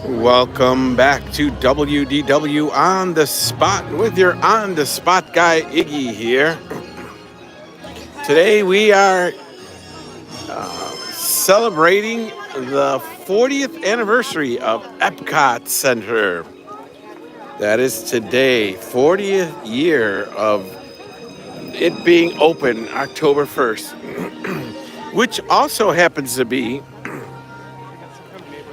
Welcome back to WDW On the Spot with your On the Spot guy, Iggy here. Today we are celebrating the 40th anniversary of Epcot Center. That is today, 40th year of it being open October 1st, which also happens to be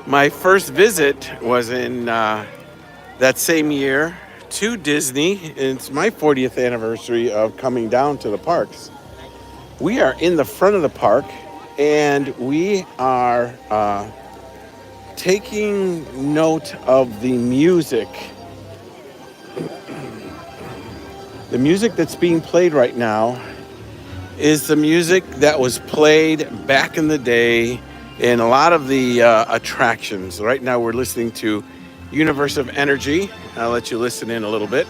my first visit was in that same year to Disney. It's my 40th anniversary of coming down to the parks. We are in the front of the park, and we are taking note of the music. The music that's being played right now is the music that was played back in the day in a lot of the attractions. Right now we're listening to Universe of Energy. I'll let you listen in a little bit.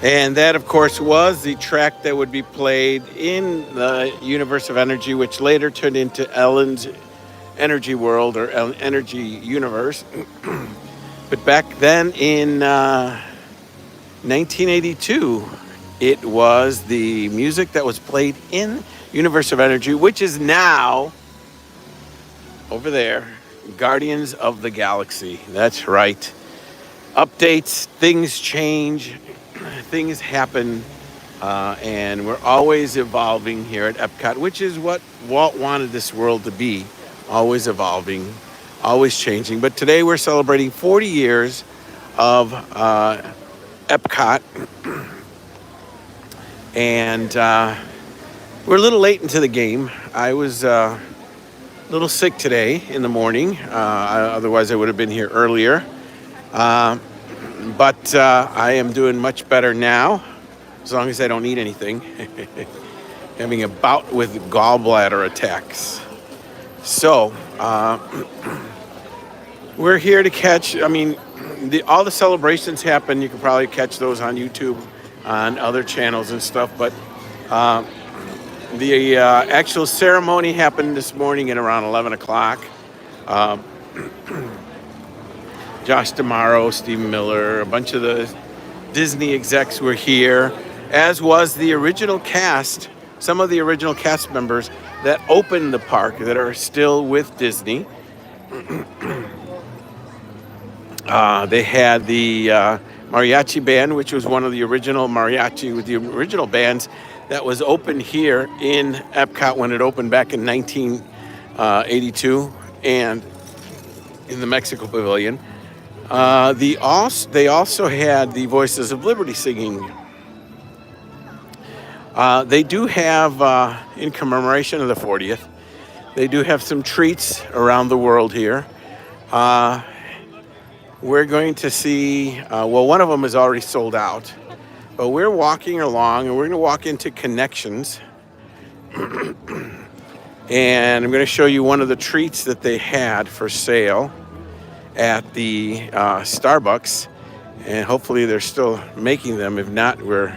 And that, of course, was the track that would be played in the Universe of Energy, which later turned into Ellen's Energy World or Energy Universe. But back then in 1982, it was the music that was played in Universe of Energy, which is now over there, Guardians of the Galaxy. That's right. Updates, things change. Things happen, and we're always evolving here at Epcot, which is what Walt wanted this world to be, always evolving, always changing. But today we're celebrating 40 years of Epcot, and we're a little late into the game. I was a little sick today in the morning, otherwise I would have been here earlier. But I am doing much better now, as long as I don't eat anything. Having a bout with gallbladder attacks. So, we're here to catch, all the celebrations happen. You can probably catch those on YouTube, on other channels and stuff. But the actual ceremony happened this morning at around 11 o'clock. Josh D'Amaro, Stephen Miller, a bunch of the Disney execs were here, as was the original cast, some of the original cast members that opened the park that are still with Disney. They had the mariachi band, which was one of the original mariachi with the original bands that was opened here in Epcot when it opened back in 1982 and in the Mexico Pavilion. They also had the Voices of Liberty singing. They do have, in commemoration of the 40th, they do have some treats around the world here. We're going to see, one of them is already sold out, but we're walking along and we're going to walk into Connections. And I'm going to show you one of the treats that they had for sale at the Starbucks, and hopefully they're still making them. If not, we're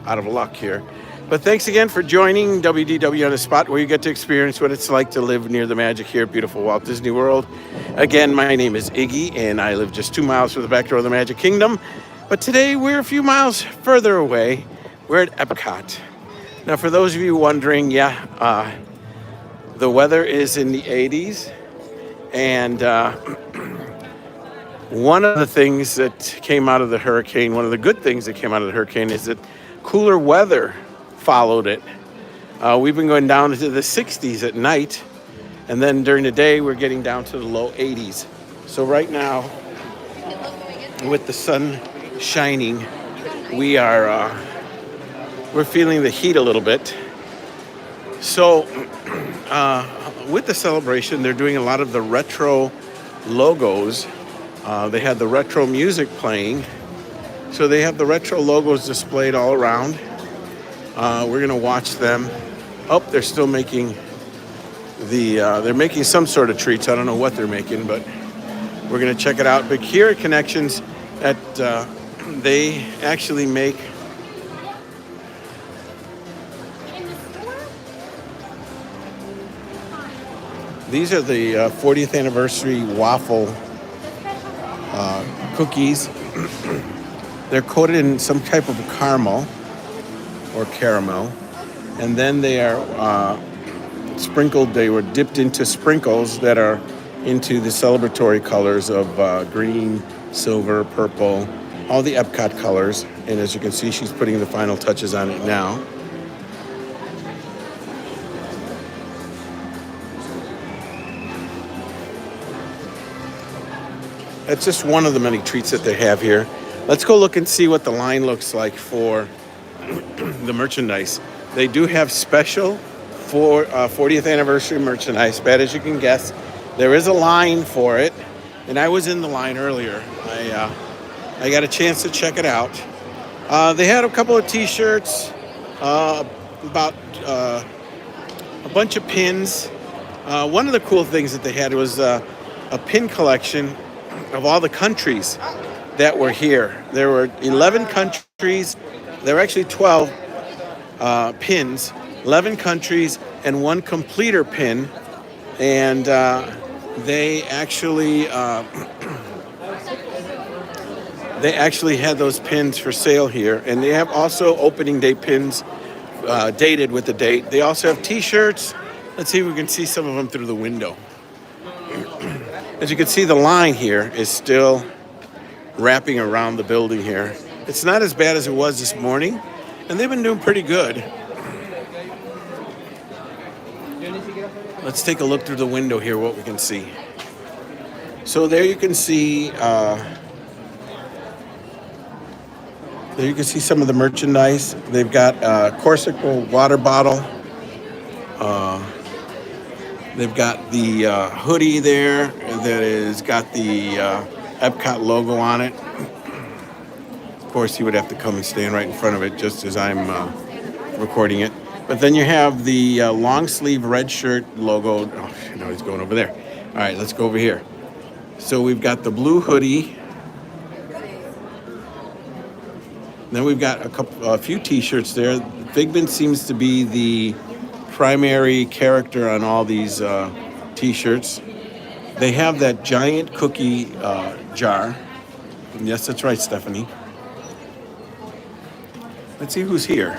out of luck here. But thanks again for joining WDW On the Spot, where you get to experience what it's like to live near the magic here at beautiful Walt Disney World. Again, my name is Iggy, and I live just 2 miles from the back door of the Magic Kingdom. But today we're a few miles further away. We're at Epcot. Now, for those of you wondering, the weather is in the 80s, and One of the things that came out of the hurricane, one of the good things that came out of the hurricane, is that cooler weather followed it. We've been going down into the 60s at night, and then during the day we're getting down to the low 80s. So right now, with the sun shining, we're feeling the heat a little bit. So with the celebration, they're doing a lot of the retro logos. They had the retro music playing. So they have the retro logos displayed all around. We're going to watch them. Oh, they're still making they're making some sort of treats. I don't know what they're making, but we're going to check it out. But here at Connections, they actually make these are the 40th anniversary waffle cookies. They're coated in some type of caramel or caramel, and then they are sprinkled. They were dipped into sprinkles that are into the celebratory colors of green, silver, purple, all the Epcot colors. And as you can see, she's putting the final touches on it now. That's just one of the many treats that they have here. Let's go look and see what the line looks like for the merchandise. They do have special for 40th anniversary merchandise, bad as you can guess. There is a line for it, and I was in the line earlier. I got a chance to check it out. They had a couple of t-shirts, about a bunch of pins. One of the cool things that they had was a pin collection of all the countries that were here. There were 11 countries. There were actually 12 pins, 11 countries, and one completer pin. And they actually had those pins for sale here. And they have also opening day pins dated with the date. They also have t-shirts. Let's see if we can see some of them through the window. As you can see, the line here is still wrapping around the building here. It's not as bad as it was this morning, and they've been doing pretty good. Let's take a look through the window here, what we can see. So there you can see some of the merchandise. They've got a Corsica water bottle. They've got the hoodie there that has got the Epcot logo on it. Of course, you would have to come and stand right in front of it just as I'm recording it. But then you have the long sleeve red shirt logo. Oh, no, he's going over there. All right, let's go over here. So we've got the blue hoodie. Then we've got a few t-shirts there. Figment seems to be the primary character on all these t-shirts. They have that giant cookie jar. Yes, that's right, Stephanie. Let's see who's here.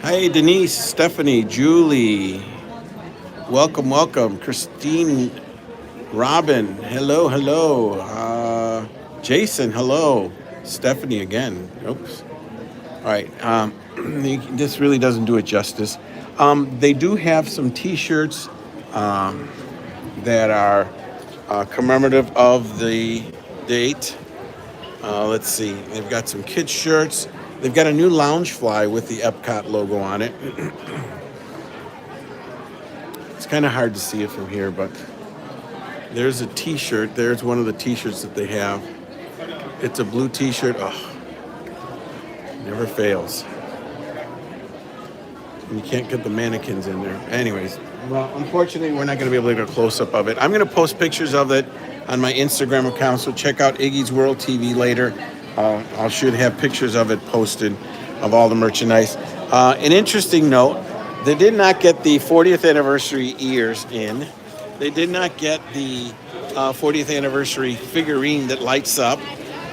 Hi, Denise, Stephanie, Julie. Welcome, welcome. Christine, Robin, hello. Jason, hello. Stephanie again. Oops. All right. This really doesn't do it justice. They do have some t-shirts that are commemorative of the date. Let's see. They've got some kids' shirts. They've got a new lounge fly with the Epcot logo on it. It's kind of hard to see it from here, but there's a t-shirt. There's one of the t-shirts that they have. It's a blue t-shirt. Oh, never fails. And you can't get the mannequins in there. Anyways, well, unfortunately, we're not going to be able to get a close-up of it. I'm going to post pictures of it on my Instagram account, so check out Iggy's World TV later. I should have pictures of it posted of all the merchandise. An interesting note, they did not get the 40th anniversary ears in. They did not get the 40th anniversary figurine that lights up.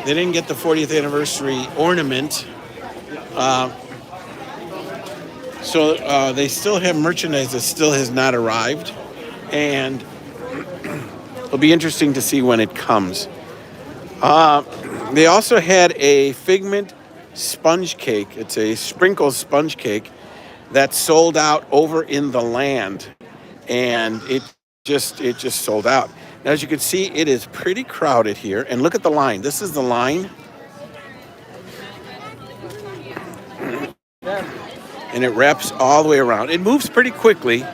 They didn't get the 40th anniversary ornament. So they still have merchandise that still has not arrived. And it'll be interesting to see when it comes. Uh, they also had a figment sponge cake. It's a sprinkle sponge cake that sold out over in the land, and it just sold out. Now, as you can see, it is pretty crowded here, and look at the line. This is the line, and it wraps all the way around. It moves pretty quickly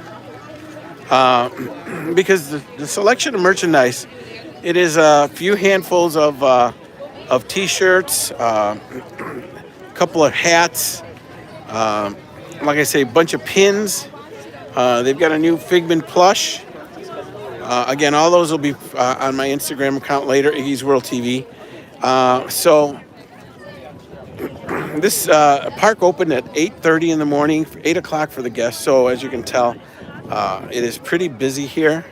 because the selection of merchandise. It is a few handfuls of T-shirts, a couple of hats, like I say, a bunch of pins. They've got a new Figment plush. Again, all those will be on my Instagram account later, Iggy's World TV. So this park opened at 8:30 in the morning, 8 o'clock for the guests. So as you can tell, it is pretty busy here.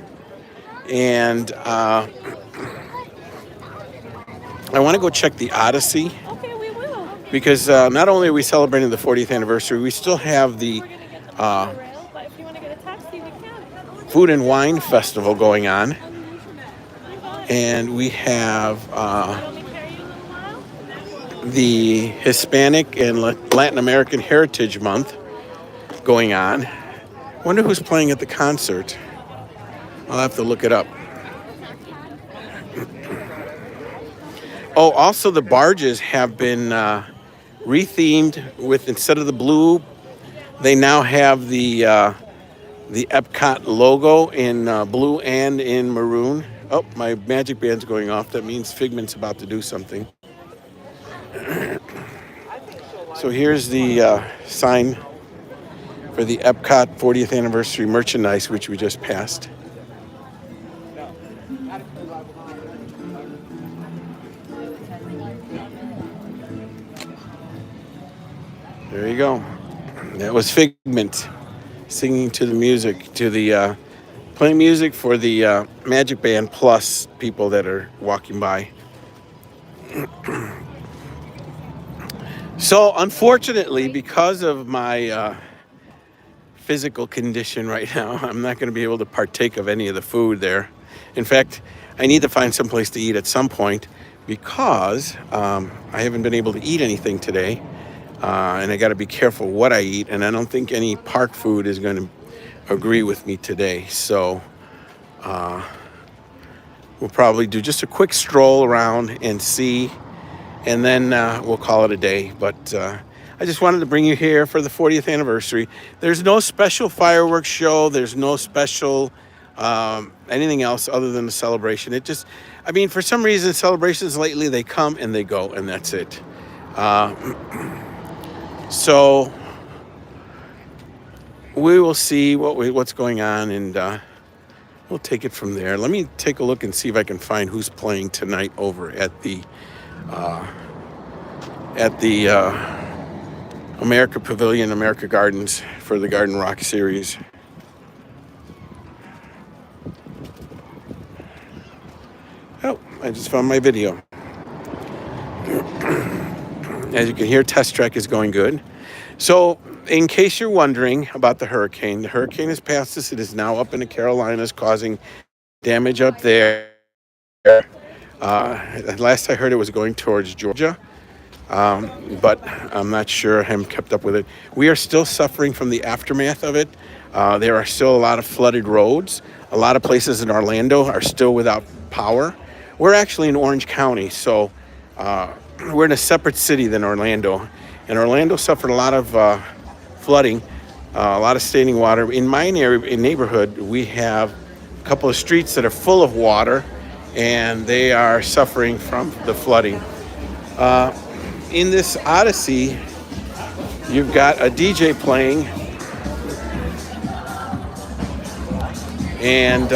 And I want to go check the Odyssey. Okay, we will. Because not only are we celebrating the 40th anniversary, we still have the But if you want to get a taxi, we can. Food and Wine Festival going on. And we have the Hispanic and Latin American Heritage Month going on. Wonder who's playing at the concert. I'll have to look it up. Oh, also the barges have been rethemed with, instead of the blue, they now have the Epcot logo in blue and in maroon. Oh, my magic band's going off. That means Figment's about to do something. So here's the sign for the Epcot 40th anniversary merchandise, which we just passed. There you go. That was Figment singing to the music, to the playing music for the Magic Band Plus people that are walking by. So, unfortunately, because of my physical condition right now, I'm not going to be able to partake of any of the food there. In fact, I need to find someplace to eat at some point because I haven't been able to eat anything today. And I got to be careful what I eat, and I don't think any park food is going to agree with me today. So we'll probably do just a quick stroll around and see, and then we'll call it a day. But I just wanted to bring you here for the 40th anniversary. There's no special fireworks show. There's no special anything else other than the celebration. It just, I mean, for some reason, celebrations lately, they come and they go, and that's it. So we will see what's going on, and we'll take it from there. Let me take a look and see if I can find who's playing tonight over at the America Pavilion, America Gardens for the Garden Rock series. Oh, I just found my video. As you can hear, test track is going good. So, in case you're wondering about the hurricane has passed us. It is now up in the Carolinas, causing damage up there. Last I heard, it was going towards Georgia, but I'm not sure. I haven't kept up with it. We are still suffering from the aftermath of it. There are still a lot of flooded roads. A lot of places in Orlando are still without power. We're actually in Orange County, so we're in a separate city than Orlando, and Orlando suffered a lot of flooding, a lot of standing water. In my neighborhood, we have a couple of streets that are full of water, and they are suffering from the flooding. In this Odyssey, you've got a DJ playing, and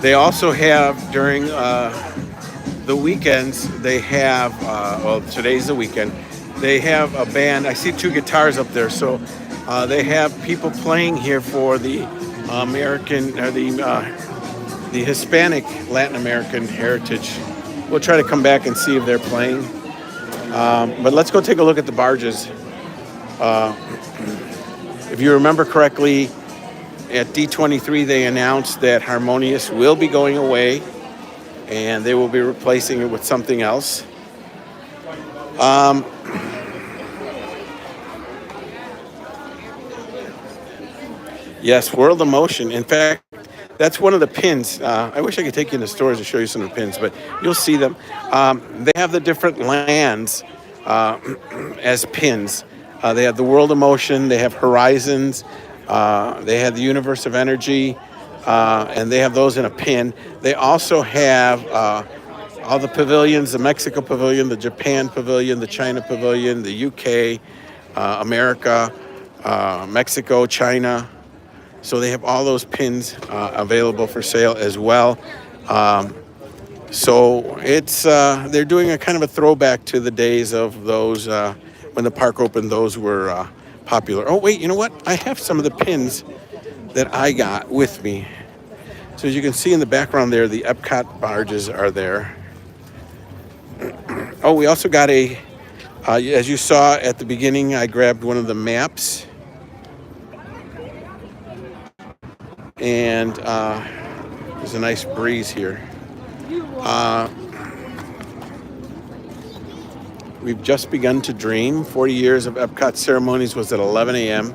they also have during the weekends, they have, well, today's the weekend, they have a band. I see two guitars up there, so they have people playing here for the American, or the Hispanic Latin American heritage. We'll try to come back and see if they're playing. But let's go take a look at the barges. If you remember correctly, at D23 they announced that Harmonious will be going away. and they will be replacing it with something else. Um, yes, World of Motion. In fact, that's one of the pins. I wish I could take you in the stores to show you some of the pins, but you'll see them. They have the different lands uh, as pins. They have the World of Motion, they have Horizons, they have the Universe of Energy, and they have those in a pin. They also have all the pavilions: the Mexico Pavilion, the Japan Pavilion, the China Pavilion, the UK, America, Mexico, China. So they have all those pins available for sale as well. So it's they're doing a kind of a throwback to the days of those when the park opened. Those were popular. Oh wait, you know what? I have some of the pins that I got with me. So as you can see in the background there, the Epcot barges are there. Oh, we also got as you saw at the beginning, I grabbed one of the maps. And there's a nice breeze here. We've just begun to dream. 40 years of Epcot ceremonies was at 11 a.m.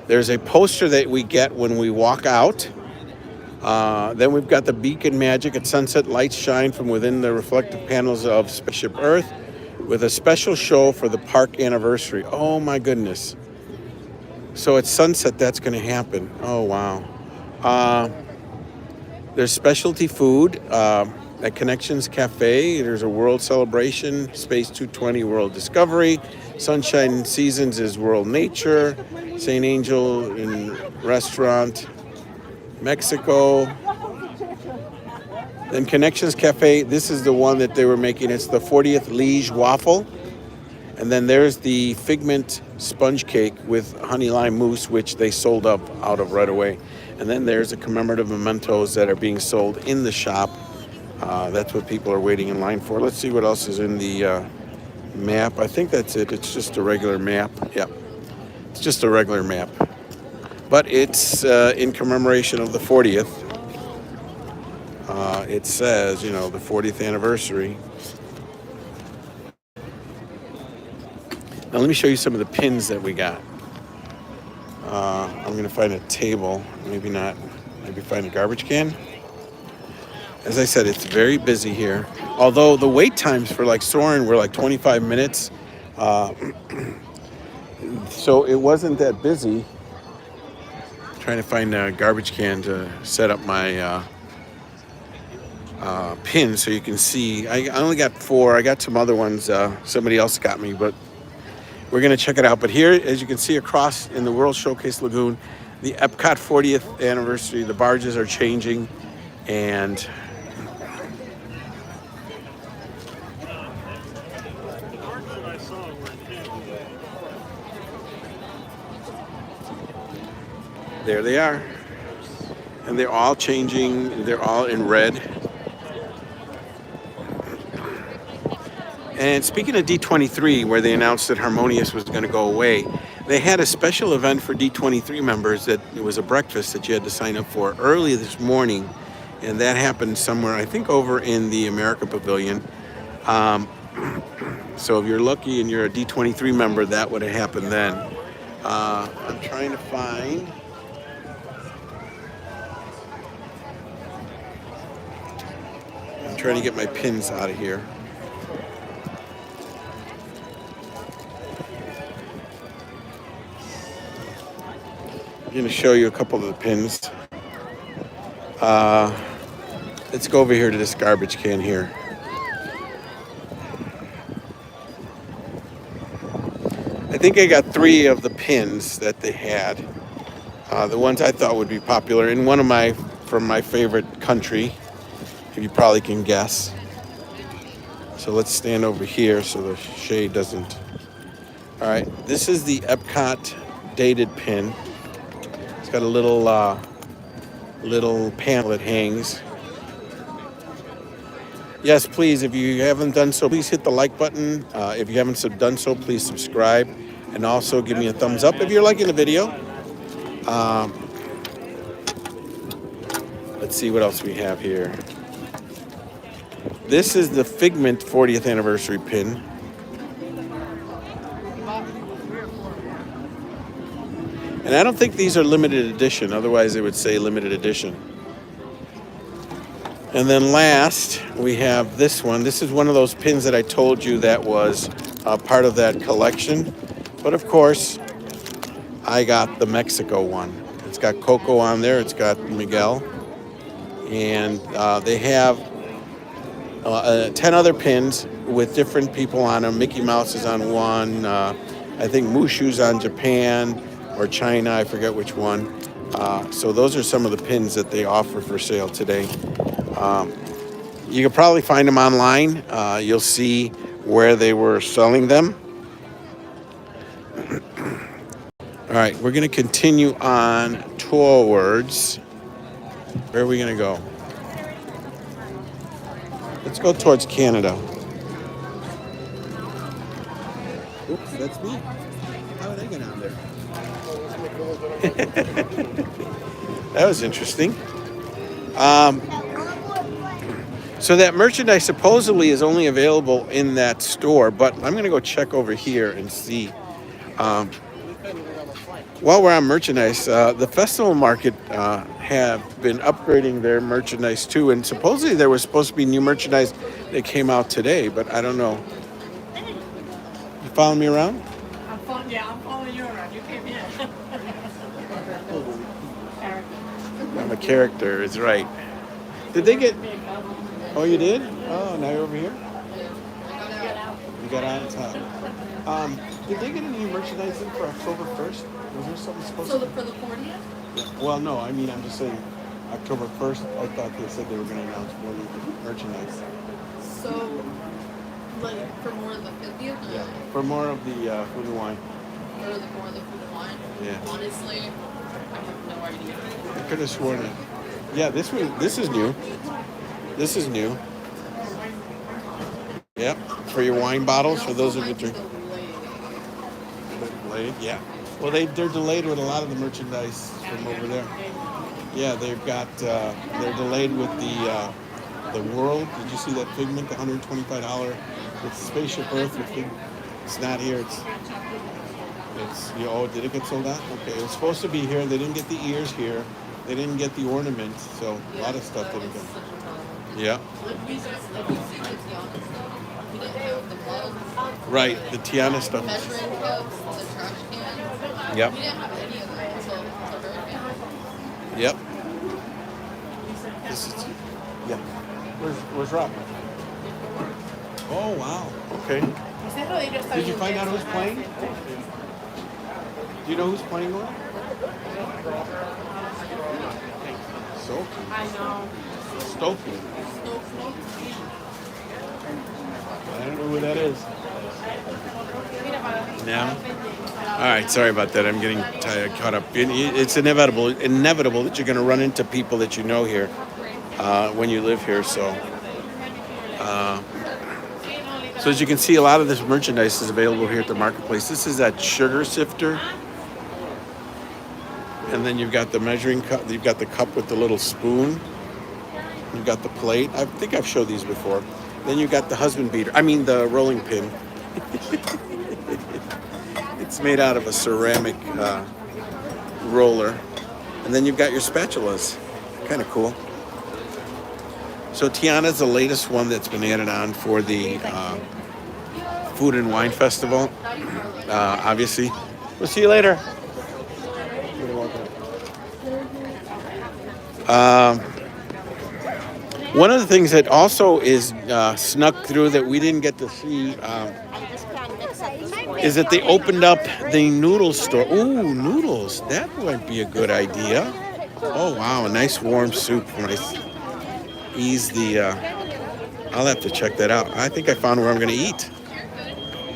There's a poster that we get when we walk out. Then we've got the beacon magic at sunset. Lights shine from within the reflective panels of Spaceship Earth with a special show for the park anniversary. Oh my goodness. So at sunset, that's going to happen. Oh, wow. There's specialty food at Connections Cafe. There's a World Celebration, Space 220 World Discovery. Sunshine Seasons is World Nature. St. Angel in Restaurant, Mexico. Then Connections Cafe, this is the one that they were making. It's the 40th Liege Waffle. And then there's the Figment Sponge Cake with honey lime mousse, which they sold up out of right away. And then there's the commemorative mementos that are being sold in the shop. That's what people are waiting in line for. Let's see what else is in the map. I think that's it. It's just a regular map. Yep. It's just a regular map. But it's in commemoration of the 40th. It says, the 40th anniversary. Now let me show you some of the pins that we got. I'm going to find a table. Maybe not. Maybe find a garbage can. As I said, it's very busy here. Although the wait times for Soarin' were 25 minutes. So it wasn't that busy. Trying to find a garbage can to set up my pin so you can see. I only got 4. I got some other ones. Somebody else got me, but we're going to check it out. But here, as you can see across in the World Showcase Lagoon, the Epcot 40th anniversary, the barges are changing. And there they are. And they're all changing. They're all in red. And speaking of D23, where they announced that Harmonious was going to go away, they had a special event for D23 members that it was a breakfast that you had to sign up for early this morning. And that happened somewhere, I think, over in the America Pavilion. So if you're lucky and you're a D23 member, that would have happened then. I'm trying to find... I'm trying to get my pins out of here. I'm going to show you a couple of the pins. Let's go over here to this garbage can here. I think I got 3 of the pins that they had. The ones I thought would be popular. And one of from my favorite country, if you probably can guess. So let's stand over here so the shade doesn't. All right, this is the Epcot dated pin. It's got a little panel that hangs. Yes, please, if you haven't done so, please hit the like button. If you haven't done so, please subscribe. And also give me a thumbs up if you're liking the video. Let's see what else we have here. This is the Figment 40th anniversary pin. And I don't think these are limited edition. Otherwise, they would say limited edition. And then last, we have this one. This is one of those pins that I told you that was part of that collection. But of course, I got the Mexico one. It's got Coco on there. It's got Miguel. And they have 10 other pins with different people on them. Mickey Mouse is on one. I think Mushu's on Japan or China. I forget which one. So those are some of the pins that they offer for sale today. You can probably find them online. You'll see where they were selling them. All right, we're going to continue on towards. Where are we going to go? Let's go towards Canada. Oops, that's me. How did I get on there? That was interesting. So that merchandise supposedly is only available in that store, but I'm going to go check over here and see. While we're on merchandise, the festival market have been upgrading their merchandise too, and supposedly there was supposed to be new merchandise that came out today, but I don't know. You following me around? I'm following you around. You came in. I'm a character, is right. Did they get... Oh, you did? Oh, now you're over here? You got on top. Did they get any merchandise in for October 1st? Was there something supposed to... For the 40th? Yeah. Well, no, I mean, I'm just saying October 1st, I thought they said they were going to announce more merchandise. So, like, for more of the 50th? Yeah, for more of the food and wine. Or more of the food and wine? Yeah. Honestly, I have no idea. I could have sworn it. Yeah, this is new. This is new. Yep, for your wine bottles, for those of you drink. Delayed, yeah. Well, they're delayed with a lot of the merchandise from over there. Yeah, they've got they're delayed with the World. Did you see that Figment, the $125 with Spaceship Earth? It's not here. It's oh, did it get sold out? Okay, it was supposed to be here. They didn't get the ears here. They didn't get the ornaments, so a lot of stuff didn't get. Yeah. Right, the Tiana stuff. Measuring cups, the trash cans. Yep. We didn't have any of that until very end. Yep. This is, yeah. Where's Rob? Oh wow. Okay. Did you find out who's playing? Do you know who's playing one? Stokey. I know. Stokey. I don't know who that is. Now? All right, sorry about that. I'm getting caught up. It's inevitable that you're going to run into people that you know here when you live here. So as you can see, a lot of this merchandise is available here at the marketplace. This is that sugar sifter. And then you've got the measuring cup. You've got the cup with the little spoon. You've got the plate. I think I've showed these before. Then you've got the husband beater. I mean the rolling pin. It's made out of a ceramic roller. And then you've got your spatulas. Kind of cool. So Tiana's the latest one that's been added on for the Food and Wine Festival. Obviously. We'll see you later. One of the things that also is snuck through that we didn't get to see is that they opened up the noodle store. Ooh, noodles. That might be a good idea. Oh, wow. A nice warm soup. Nice. Ease the... I'll have to check that out. I think I found where I'm going to eat.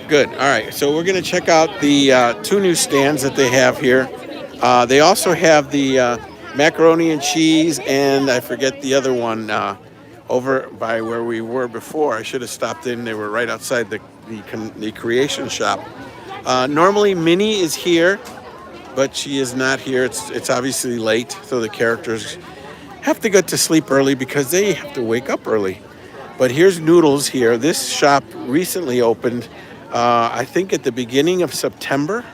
Good. All right. So we're going to check out the two new stands that they have here. They also have the macaroni and cheese, and I forget the other one over by where we were before. I should have stopped in. They were right outside the creation shop. Normally, Minnie is here, but she is not here. It's obviously late, so the characters have to get to sleep early because they have to wake up early. But here's noodles here. This shop recently opened, I think at the beginning of September.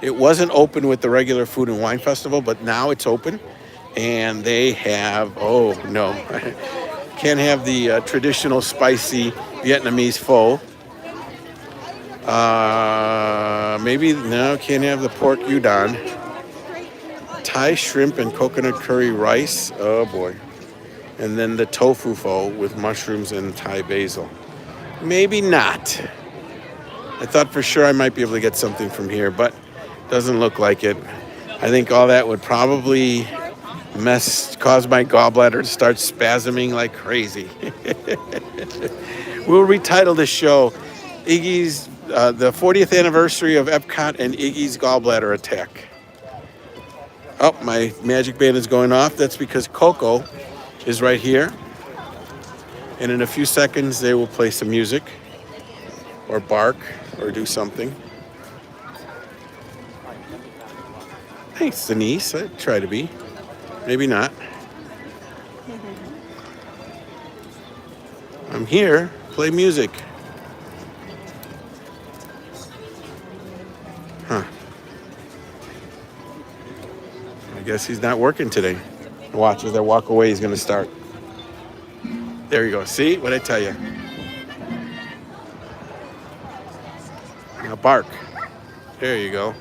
It wasn't open with the regular Food and Wine Festival, but now it's open. And they have, oh no, can't have the traditional spicy Vietnamese pho. Maybe, no, can't have the pork udon. Thai shrimp and coconut curry rice. Oh boy. And then the tofu pho with mushrooms and Thai basil. Maybe not. I thought for sure I might be able to get something from here, but doesn't look like it. I think all that would probably cause my gallbladder to start spasming like crazy. We'll retitle this show Iggy's, the 40th anniversary of Epcot and Iggy's gallbladder attack. Oh, my magic band is going off. That's because Coco is right here. And in a few seconds, they will play some music or bark or do something. Thanks, Denise. I try to be. Maybe not. I'm here. Play music. Huh. I guess he's not working today. Watch, as I walk away, he's going to start. There you go. See? What'd I tell you? Now bark. There you go.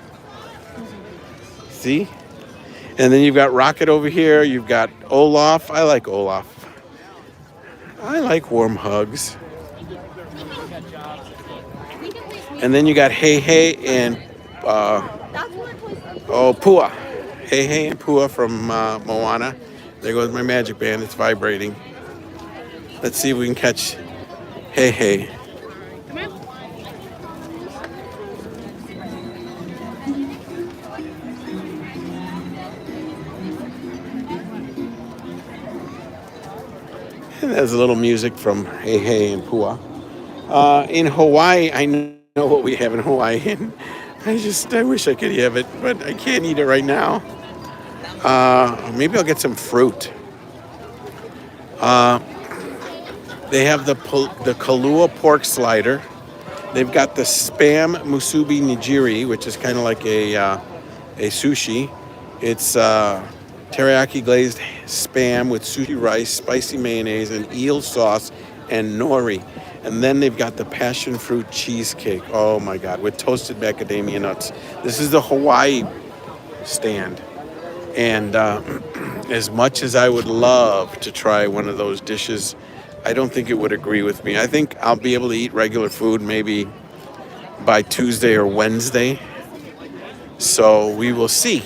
See? And then you've got Rocket over here. You've got Olaf. I like Olaf. I like warm hugs. And then you got Hey Hey and Pua. Hey Hey and Pua from Moana. There goes my magic band. It's vibrating. Let's see if we can catch Hey Hey. And there's a little music from Hey Hey and Pua. In Hawaii, I know what we have in Hawaii. And I wish I could have it, but I can't eat it right now. Maybe I'll get some fruit. They have the Kalua pork slider. They've got the spam musubi nigiri, which is kind of like a sushi. It's teriyaki glazed spam with sushi rice, spicy mayonnaise, and eel sauce and nori. And then they've got the passion fruit cheesecake. Oh my God, with toasted macadamia nuts. This is the Hawaii stand. And as much as I would love to try one of those dishes, I don't think it would agree with me. I think I'll be able to eat regular food maybe by Tuesday or Wednesday. So we will see.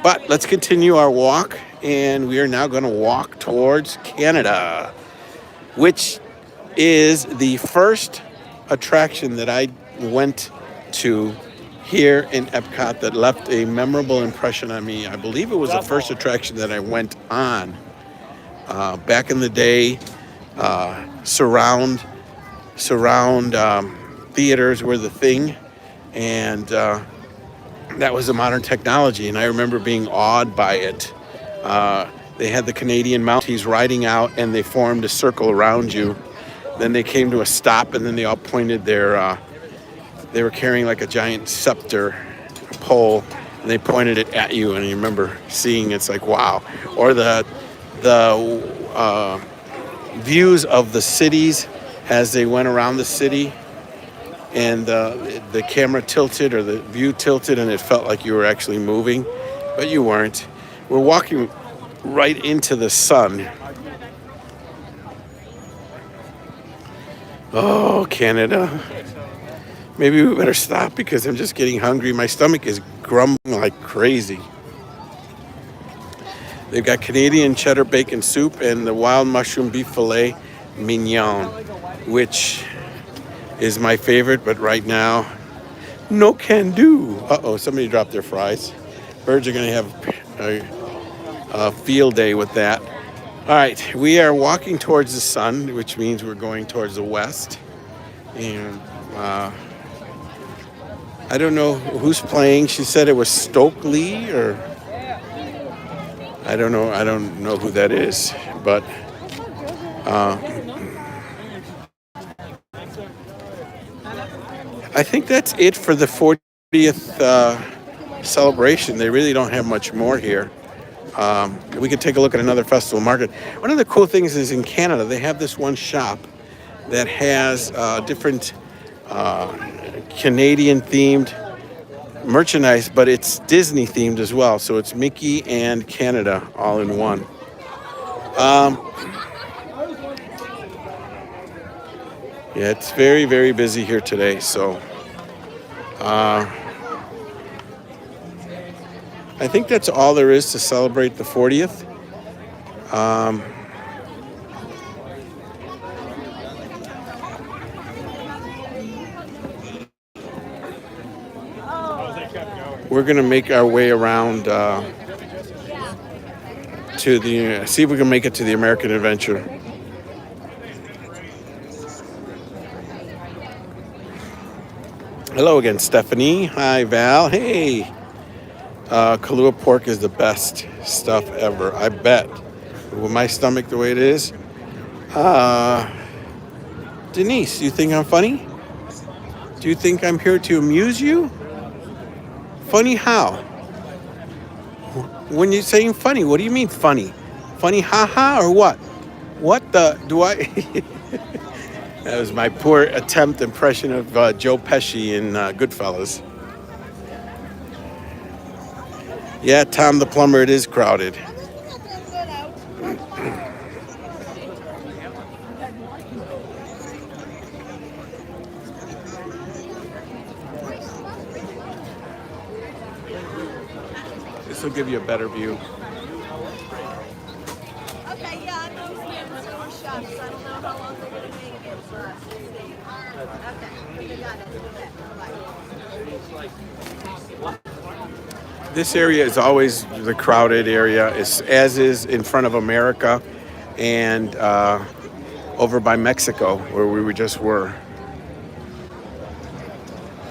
But let's continue our walk. And we are now going to walk towards Canada, which is the first attraction that I went to here in Epcot that left a memorable impression on me. I believe it was the first attraction that I went on. Back in the day, surround theaters were the thing, and that was the modern technology, and I remember being awed by it. They had the Canadian Mounties riding out, and they formed a circle around you. Then they came to a stop, and then they all pointed their they were carrying like a giant scepter pole, and they pointed it at you, and you remember seeing it's like, wow. Or the views of the cities as they went around the city, and the camera tilted or the view tilted, and it felt like you were actually moving, but you weren't. We're walking right into the sun. Oh, Canada. Maybe we better stop because I'm just getting hungry. My stomach is grumbling like crazy. They've got Canadian cheddar bacon soup and the wild mushroom beef filet mignon, which is my favorite, but right now, no can do. Uh-oh, somebody dropped their fries. Birds are going to have a field day with that. All right, we are walking towards the sun, which means we're going towards the west. And I don't know who's playing. She said it was Stokely, or I don't know. I don't know who that is, but I think that's it for the 40th celebration. They really don't have much more here. We could take a look at another festival market. One of the cool things is in Canada, they have this one shop that has different Canadian themed merchandise, but it's Disney themed as well. So it's Mickey and Canada all in one. Yeah, it's very, very busy here today. So I think that's all there is to celebrate the 40th. We're going to make our way around to the, see if we can make it to the American Adventure. Hello again, Stephanie. Hi, Val. Hey. Kahlua pork is the best stuff ever, I bet. With my stomach the way it is. Denise, do you think I'm funny? Do you think I'm here to amuse you? Funny how? When you're saying funny, what do you mean funny? Funny haha or what? What the, do I? That was my poor attempt impression of Joe Pesci in Goodfellas. Yeah, Tom the Plumber, it is crowded. This will give you a better view. Okay, yeah, I know some more shops. I don't know how long they're going to make it, but okay, you got it. This area is always the crowded area, as is in front of America and over by Mexico, where we just were.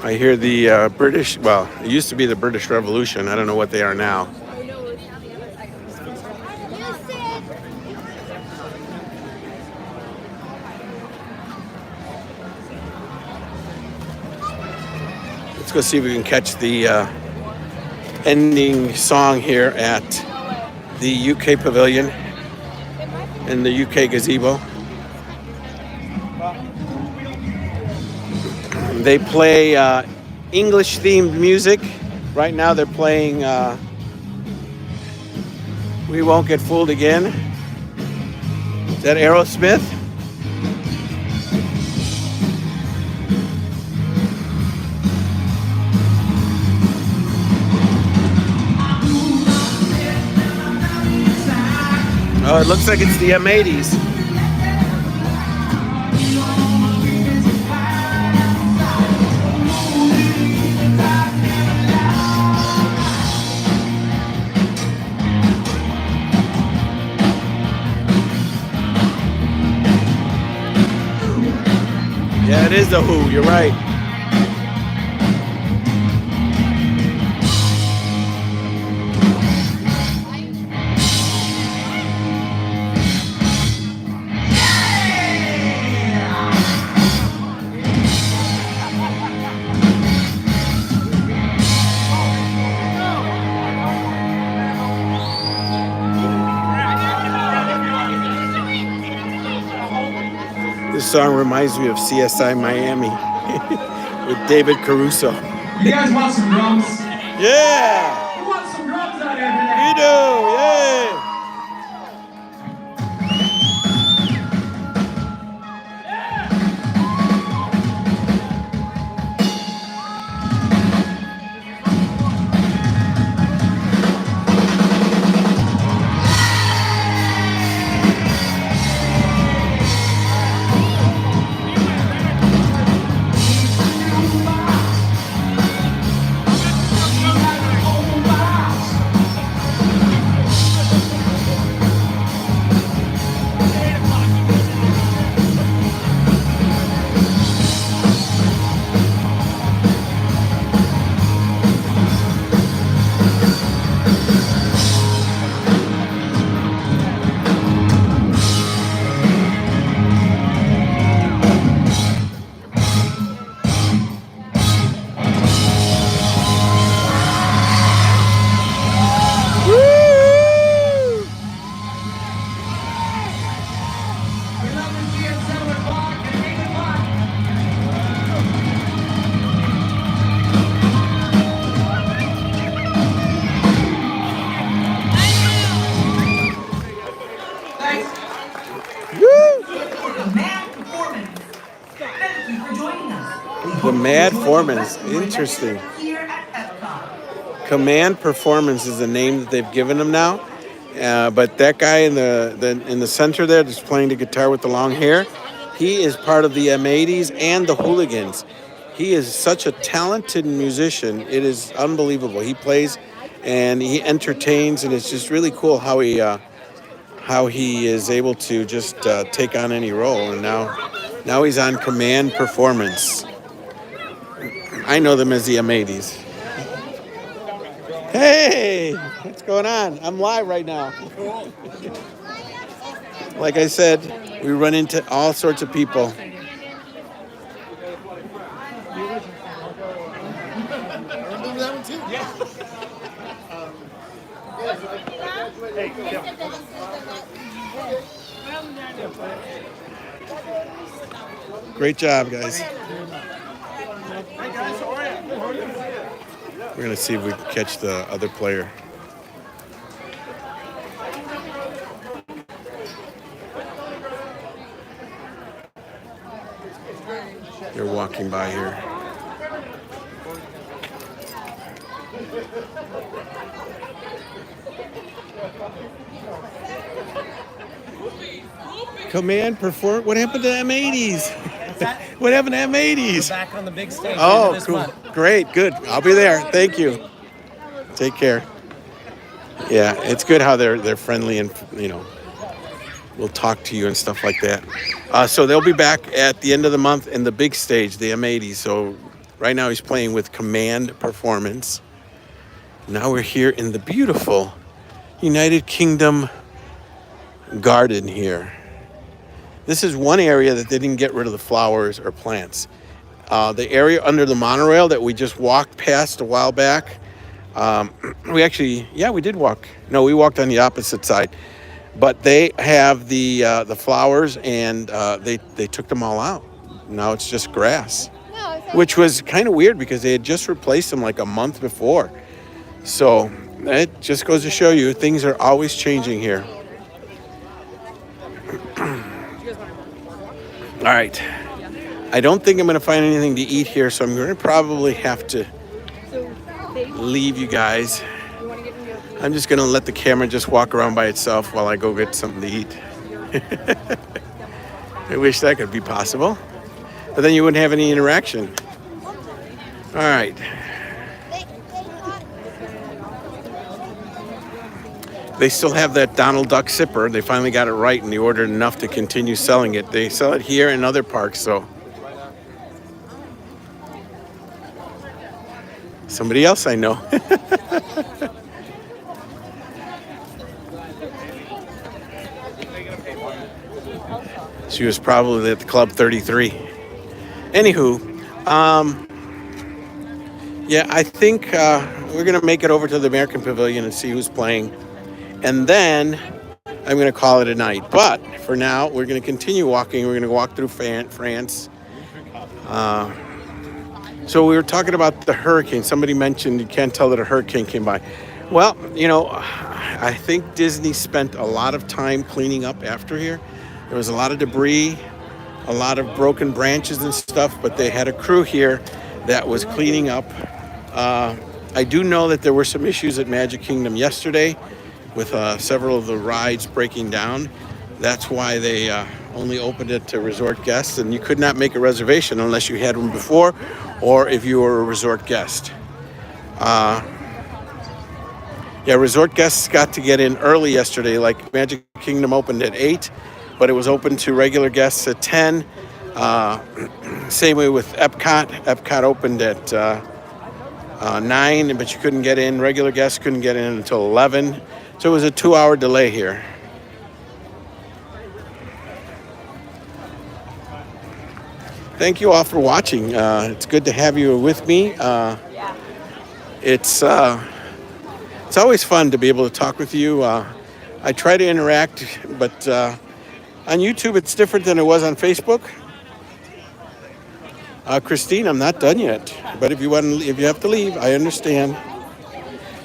I hear the British, well, it used to be the British Revolution. I don't know what they are now. Let's go see if we can catch the ending song here at the UK Pavilion in the UK gazebo. They play English-themed music. Right now they're playing We Won't Get Fooled Again. Is that Aerosmith? Oh, it looks like it's the M80s. Yeah, it is the Who, you're right. This song reminds me of CSI Miami with David Caruso. You guys want some drums? Yeah! Who wants some drums out here today? We do! Yeah! Command Performance. Interesting. Command Performance is the name that they've given him now. But that guy in the center there that's playing the guitar with the long hair, he is part of the M80s and the Hooligans. He is such a talented musician. It is unbelievable. He plays and he entertains, and it's just really cool how he is able to just take on any role. And now he's on Command Performance. I know them as the M80s. Hey, what's going on? I'm live right now. Like I said, we run into all sorts of people. Great job, guys. We're going to see if we can catch the other player. They're walking by here. Command Perform. What happened to M80s? What happened to M80s? Back on the big stage. Oh, this cool. month. Great. Good. I'll be there. Thank you. Take care. Yeah, it's good how they're friendly and, will talk to you and stuff like that. So they'll be back at the end of the month in the big stage, the M80s. So right now he's playing with Command Performance. Now we're here in the beautiful United Kingdom garden here. This is one area that they didn't get rid of the flowers or plants. The area under the monorail that we just walked past a while back, we did walk. No, we walked on the opposite side. But they have the flowers, and they took them all out. Now it's just grass, which was kind of weird because they had just replaced them like a month before. So it just goes to show you things are always changing here. All right. I don't think I'm going to find anything to eat here, so I'm going to probably have to leave you guys. I'm just going to let the camera just walk around by itself while I go get something to eat. I wish that could be possible, but then you wouldn't have any interaction. All right. They still have that Donald Duck sipper. They finally got it right, and they ordered enough to continue selling it. They sell it here and other parks, so. Somebody else I know. She was probably at the Club 33. Anywho, I think we're going to make it over to the American Pavilion and see who's playing. And then I'm going to call it a night. But for now, we're going to continue walking. We're going to walk through France. So we were talking about the hurricane. Somebody mentioned you can't tell that a hurricane came by. Well, I think Disney spent a lot of time cleaning up after here. There was a lot of debris, a lot of broken branches and stuff, but they had a crew here that was cleaning up. I do know that there were some issues at Magic Kingdom yesterday with several of the rides breaking down. That's why they only opened it to resort guests, and you could not make a reservation unless you had one before or if you were a resort guest. Resort guests got to get in early yesterday. Like Magic Kingdom opened at 8, but it was open to regular guests at 10. Same way with Epcot. Epcot opened at 9, but you couldn't get in. Regular guests couldn't get in until 11. So it was a 2-hour delay here. Thank you all for watching. It's good to have you with me. It's always fun to be able to talk with you. I try to interact, but on YouTube it's different than it was on Facebook. Christine, I'm not done yet, but if you have to leave, I understand.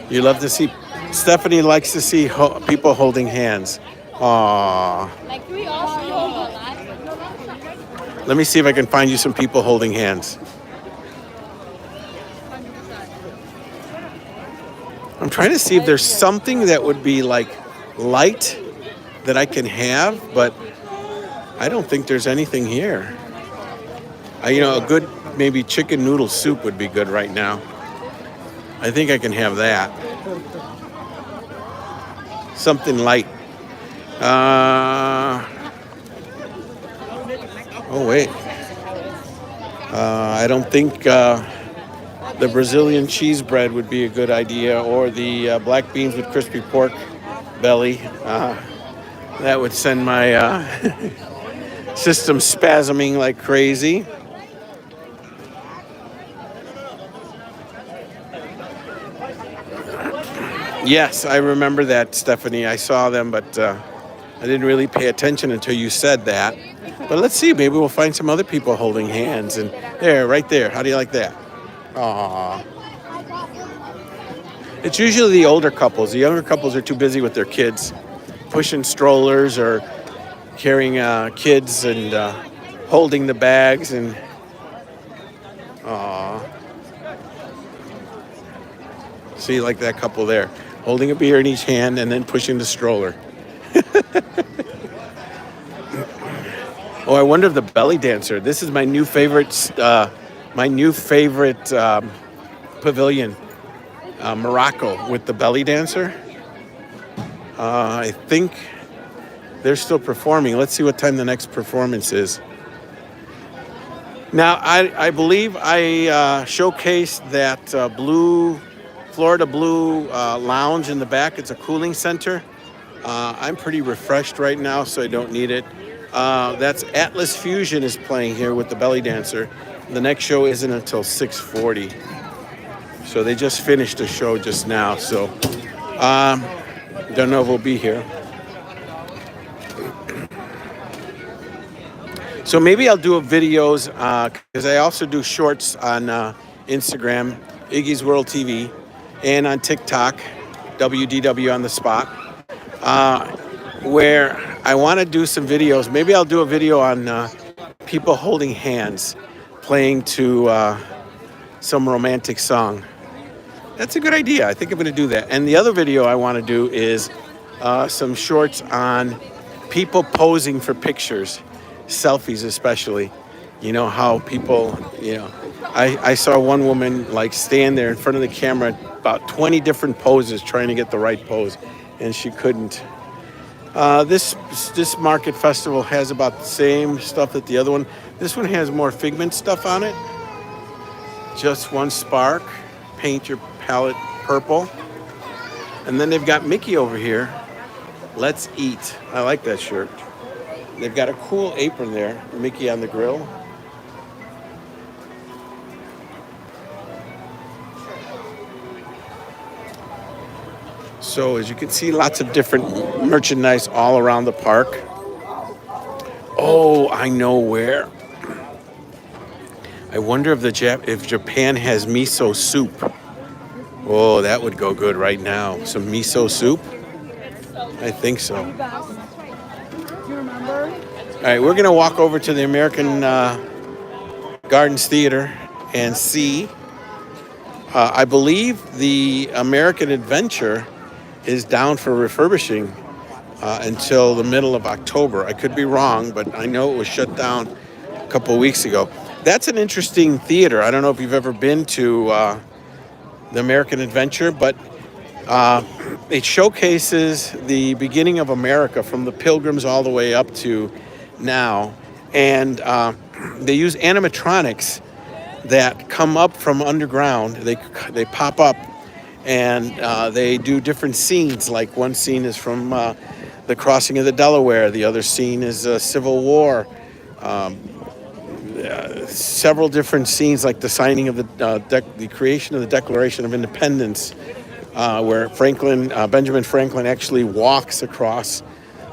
You love to see. Stephanie likes to see people holding hands. Aww. Like we all hold a lot. Let me see if I can find you some people holding hands. I'm trying to see if there's something that would be like light that I can have, but I don't think there's anything here. A good maybe chicken noodle soup would be good right now. I think I can have that. Something light. Oh, wait. I don't think the Brazilian cheese bread would be a good idea, or the black beans with crispy pork belly. That would send my system spasming like crazy. Yes, I remember that, Stephanie. I saw them, but I didn't really pay attention until you said that. But let's see, maybe we'll find some other people holding hands. And there, right there. How do you like that? Aww. It's usually the older couples. The younger couples are too busy with their kids, pushing strollers or carrying kids and holding the bags. And aww. See, like that couple there, holding a beer in each hand and then pushing the stroller. Oh, I wonder if the belly dancer. This is my new favorite. Pavilion, Morocco, with the belly dancer. I think they're still performing. Let's see what time the next performance is. Now, I believe I showcased that Florida Blue lounge in the back. It's a cooling center. I'm pretty refreshed right now, so I don't need it. That's Atlas Fusion is playing here with the belly dancer. The next show isn't until 6:40. So they just finished the show just now. So don't know if we'll be here. So maybe I'll do videos because I also do shorts on Instagram, Iggy's World TV, and on TikTok, WDW on the Spot, where I want to do some videos. Maybe I'll do a video on people holding hands, playing to some romantic song. That's a good idea. I think I'm going to do that. And the other video I want to do is some shorts on people posing for pictures, selfies especially. You know how people, I saw one woman like stand there in front of the camera, about 20 different poses trying to get the right pose, and she couldn't. This market festival has about the same stuff that the other one. This one has more figment stuff on it. Just one spark. Paint your palette purple. And then they've got Mickey over here. Let's eat. I like that shirt. They've got a cool apron there. Mickey on the grill. So as you can see, lots of different merchandise all around the park. Oh, I know where. I wonder if Japan has miso soup. Oh, that would go good right now. Some miso soup? I think so. All right, we're going to walk over to the American Gardens Theater and see. I believe the American Adventure is down for refurbishing until the middle of October. I could be wrong, but I know it was shut down a couple of weeks ago. That's an interesting theater. I don't know if you've ever been to the American Adventure, but it showcases the beginning of America from the Pilgrims all the way up to now. And they use animatronics that come up from underground. They pop up and they do different scenes. Like one scene is from the crossing of the Delaware. The other scene is Civil War. Several different scenes, like the signing of the creation of the Declaration of Independence, where Benjamin Franklin actually walks across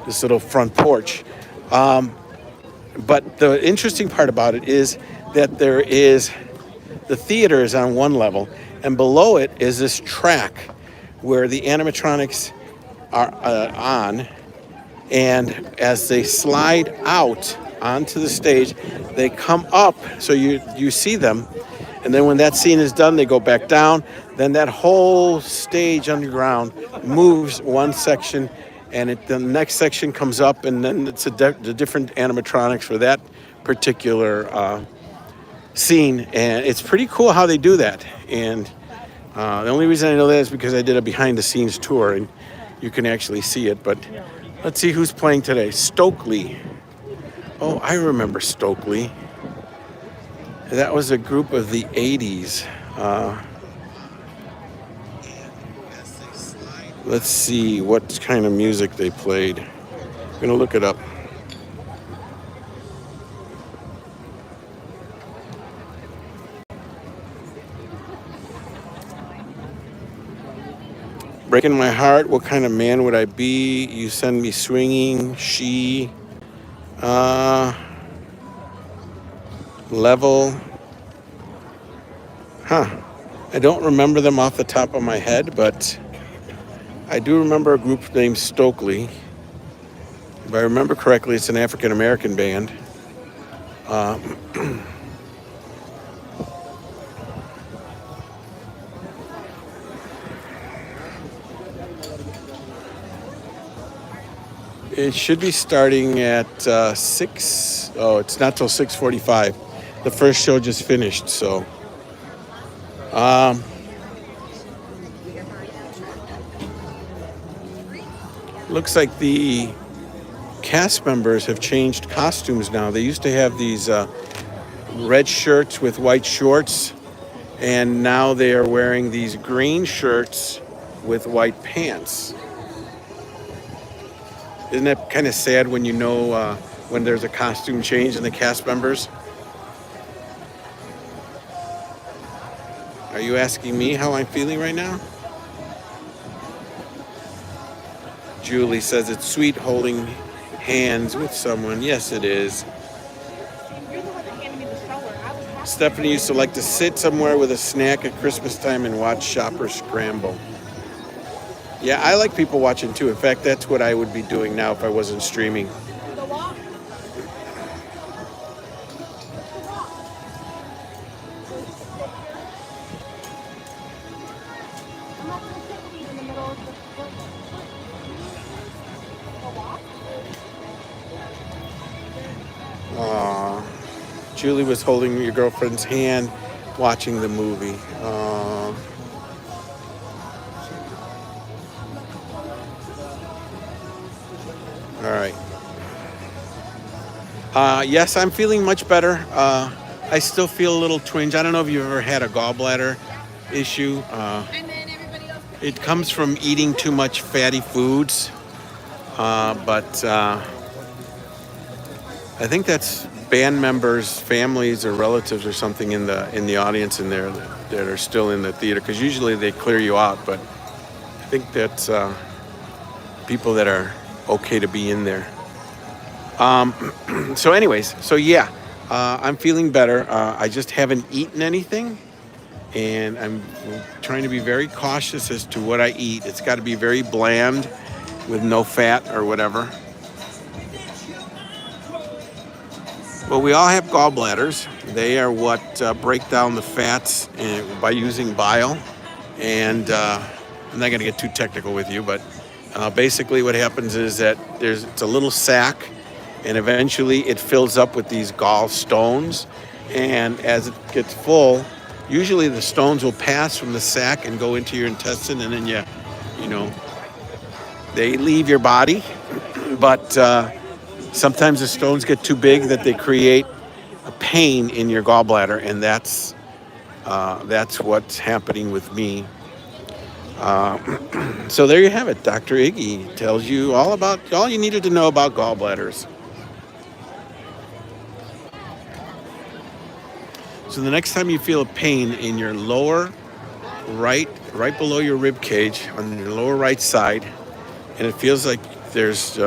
this little front porch. But the interesting part about it is that the theater is on one level, and below it is this track where the animatronics are on, and as they slide out onto the stage, they come up, so you see them, and then when that scene is done, they go back down. then that whole stage underground moves one section, and the next section comes up, and then it's the different animatronics for that particular scene. And it's pretty cool how they do that. And the only reason I know that is because I did a behind-the-scenes tour, and you can actually see it. But let's see who's playing today. Stokely. Oh, I remember Stokely. That was a group of the 80s. Let's see what kind of music they played. I'm going to look it up. Breaking my heart, what kind of man would I be? You send me swinging, she, level. I don't remember them off the top of my head, but I do remember a group named Stokely. If I remember correctly, it's an African American band. It should be starting at 6. Oh, it's not till 6:45. The first show just finished, so. Looks like the cast members have changed costumes now. They used to have these red shirts with white shorts, and now they are wearing these green shirts with white pants. Isn't that kind of sad when you know when there's a costume change in the cast members? Are you asking me how I'm feeling right now? Julie says it's sweet holding hands with someone. Yes, it is. Stephanie used to like to sit somewhere with a snack at Christmas time and watch shoppers scramble. Yeah, I like people watching too. In fact, that's what I would be doing now if I wasn't streaming. Julie was holding your girlfriend's hand watching the movie. All right. Yes, I'm feeling much better. I still feel a little twinge. I don't know if you've ever had a gallbladder issue. It comes from eating too much fatty foods. But I think that's band members, families, or relatives or something in the audience in there that are still in the theater. Because usually they clear you out, but I think that's people that are okay to be in there. So anyways, I'm feeling better. I just haven't eaten anything, and I'm trying to be very cautious as to what I eat. It's got to be very bland with no fat or whatever. Well, we all have gallbladders. They are what break down the fats by using bile. And I'm not going to get too technical with you, but basically what happens is that it's a little sac, and eventually it fills up with these gallstones. And as it gets full, usually the stones will pass from the sac and go into your intestine, and then they leave your body. But sometimes the stones get too big that they create a pain in your gallbladder, and that's what's happening with me. So there you have it. Dr. Iggy tells you all you needed to know about gallbladders. So the next time you feel a pain in your lower right below your rib cage on your lower right side, and it feels like there's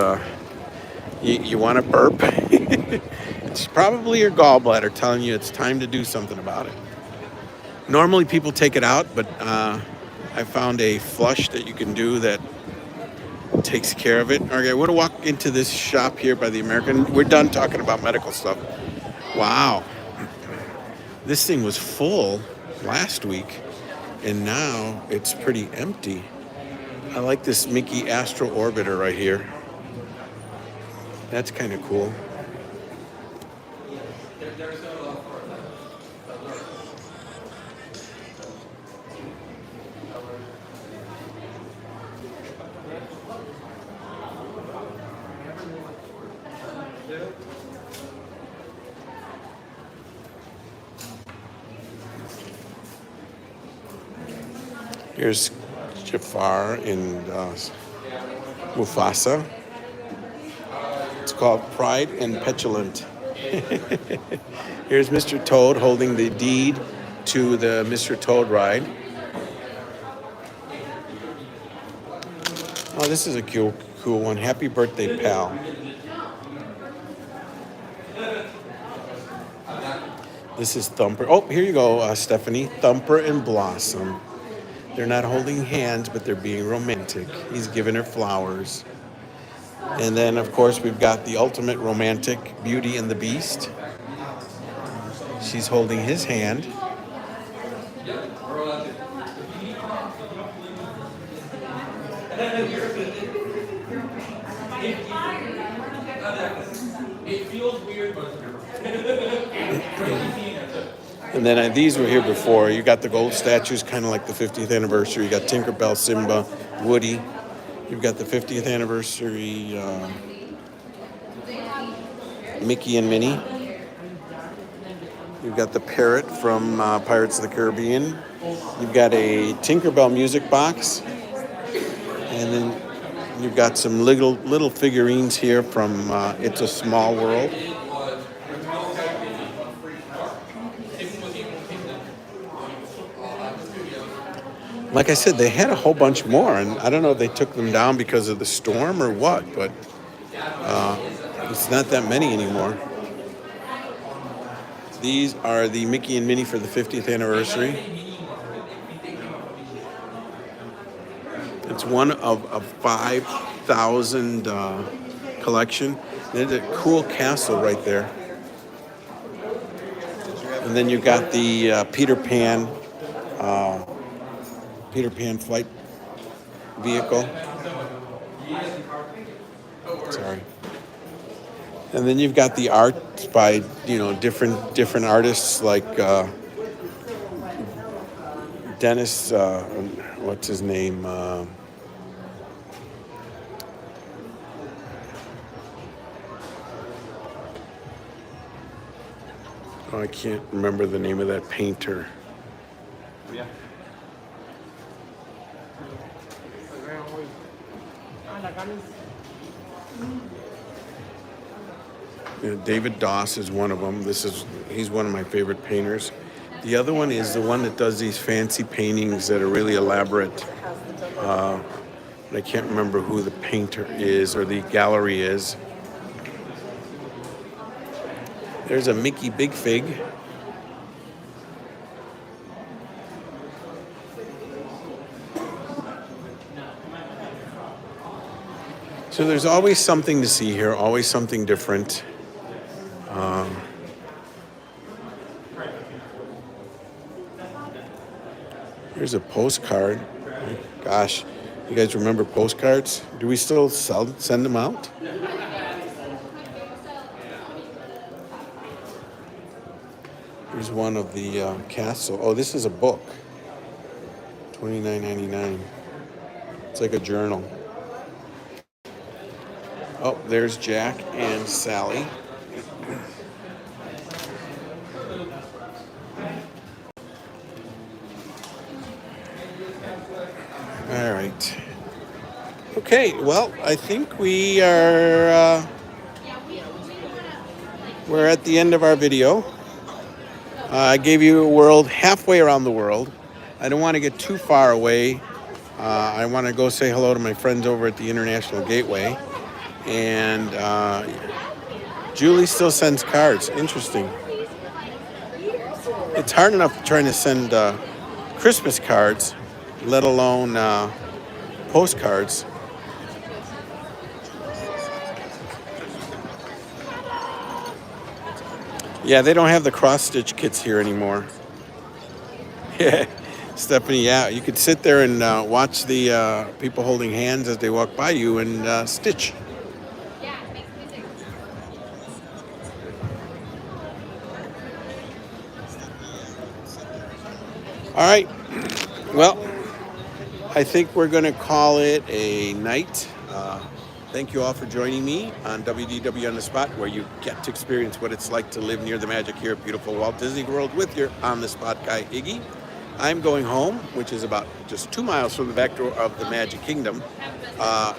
you want to burp, it's probably your gallbladder telling you it's time to do something about it. Normally people take it out, but I found a flush that you can do that takes care of it. Okay, I want to walk into this shop here by the American. We're done talking about medical stuff. Wow. This thing was full last week, and now it's pretty empty. I like this Mickey Astro Orbiter right here. That's kind of cool. Here's Jafar and Mufasa. It's called Pride and Petulant. Here's Mr. Toad holding the deed to the Mr. Toad ride. Oh, this is a cool one. Happy birthday, pal. This is Thumper. Oh, here you go, Stephanie. Thumper and Blossom. They're not holding hands, but they're being romantic. He's giving her flowers. And then, of course, we've got the ultimate romantic, Beauty and the Beast. She's holding his hand. It feels weird, but And then these were here before. You got the gold statues, kind of like the 50th anniversary. You got Tinkerbell, Simba, Woody. You've got the 50th anniversary Mickey and Minnie. You've got the parrot from Pirates of the Caribbean. You've got a Tinkerbell music box. And then you've got some little figurines here from It's a Small World. Like I said, they had a whole bunch more, and I don't know if they took them down because of the storm or what, but it's not that many anymore. These are the Mickey and Minnie for the 50th anniversary. It's one of a 5,000 collection. There's a cool castle right there. And then you got the Peter Pan flight vehicle. Sorry. And then you've got the art by, different artists like Dennis, what's his name? I can't remember the name of that painter. yeah. David Doss is one of them. He's one of my favorite painters. The other one is the one that does these fancy paintings that are really elaborate. But I can't remember who the painter is or the gallery is. There's a Mickey Big Fig. So there's always something to see here, always something different. Here's a postcard. Gosh, you guys remember postcards? Do we still send them out? Here's one of the castle. Oh, this is a book. $29.99. It's like a journal. Oh, there's Jack and Sally. All right. Okay, well, I think we are, we're at the end of our video. I gave you a world halfway around the world. I don't want to get too far away. I want to go say hello to my friends over at the International Gateway. And Julie still sends cards. Interesting. It's hard enough trying to send Christmas cards, let alone postcards. Yeah, they don't have the cross-stitch kits here anymore. Yeah, Stephanie, yeah, you could sit there and watch the people holding hands as they walk by you and stitch. All right. Well, I think we're going to call it a night. Thank you all for joining me on WDW on the Spot, where you get to experience what it's like to live near the magic here at beautiful Walt Disney World with your on the spot guy, Iggy. I'm going home, which is about just 2 miles from the back door of the Magic Kingdom.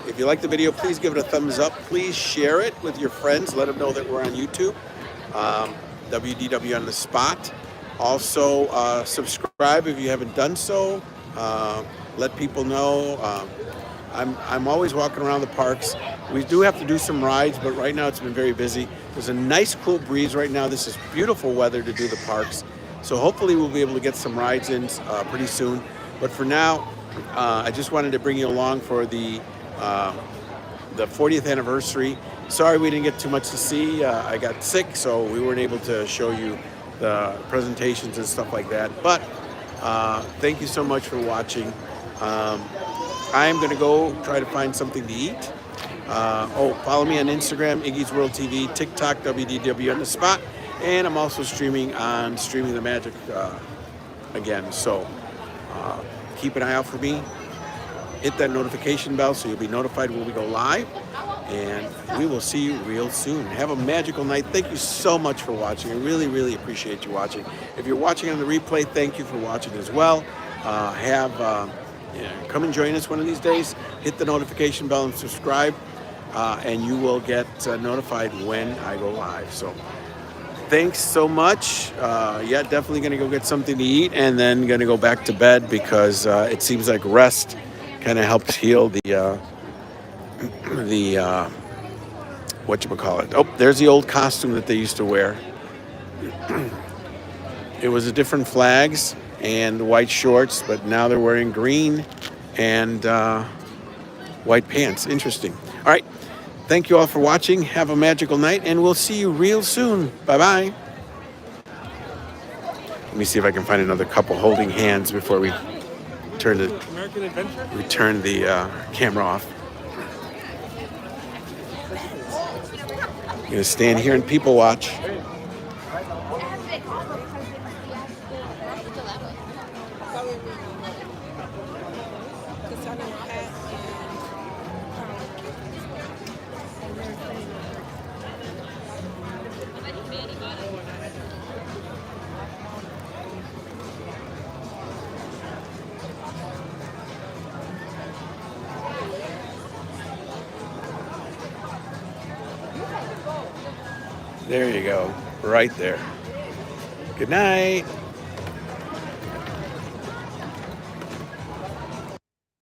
If you like the video, please give it a thumbs up. Please share it with your friends. Let them know that we're on YouTube. WDW on the Spot. Also, subscribe if you haven't done so. Let people know. I'm always walking around the parks. We do have to do some rides, but right now it's been very busy. There's a nice cool breeze right now. This is beautiful weather to do the parks. So hopefully we'll be able to get some rides in pretty soon. But for now, I just wanted to bring you along for the 40th anniversary. Sorry we didn't get too much to see. I got sick, so we weren't able to show you the presentations and stuff like that. But thank you so much for watching. I'm going to go try to find something to eat. Follow me on Instagram, Iggy's World TV, TikTok, WDW on the Spot. And I'm also streaming on Streaming the Magic again. So keep an eye out for me. Hit that notification bell so you'll be notified when we go live. And we will see you real soon. Have a magical night. Thank you so much for watching. I really, really appreciate you watching. If you're watching on the replay, thank you for watching as well. Come and join us one of these days. Hit the notification bell and subscribe. And you will get notified when I go live. So thanks so much. Definitely going to go get something to eat and then going to go back to bed because it seems like rest kind of helps heal the whatchamacallit. Oh, there's the old costume that they used to wear. It was a different flags and white shorts, but now they're wearing green and white pants. Interesting. All right. Thank you all for watching. Have a magical night, and we'll see you real soon. Bye-bye. Let me see if I can find another couple holding hands before we turn the camera off. I'm going to stand here and people watch. There you go, right there. Good night.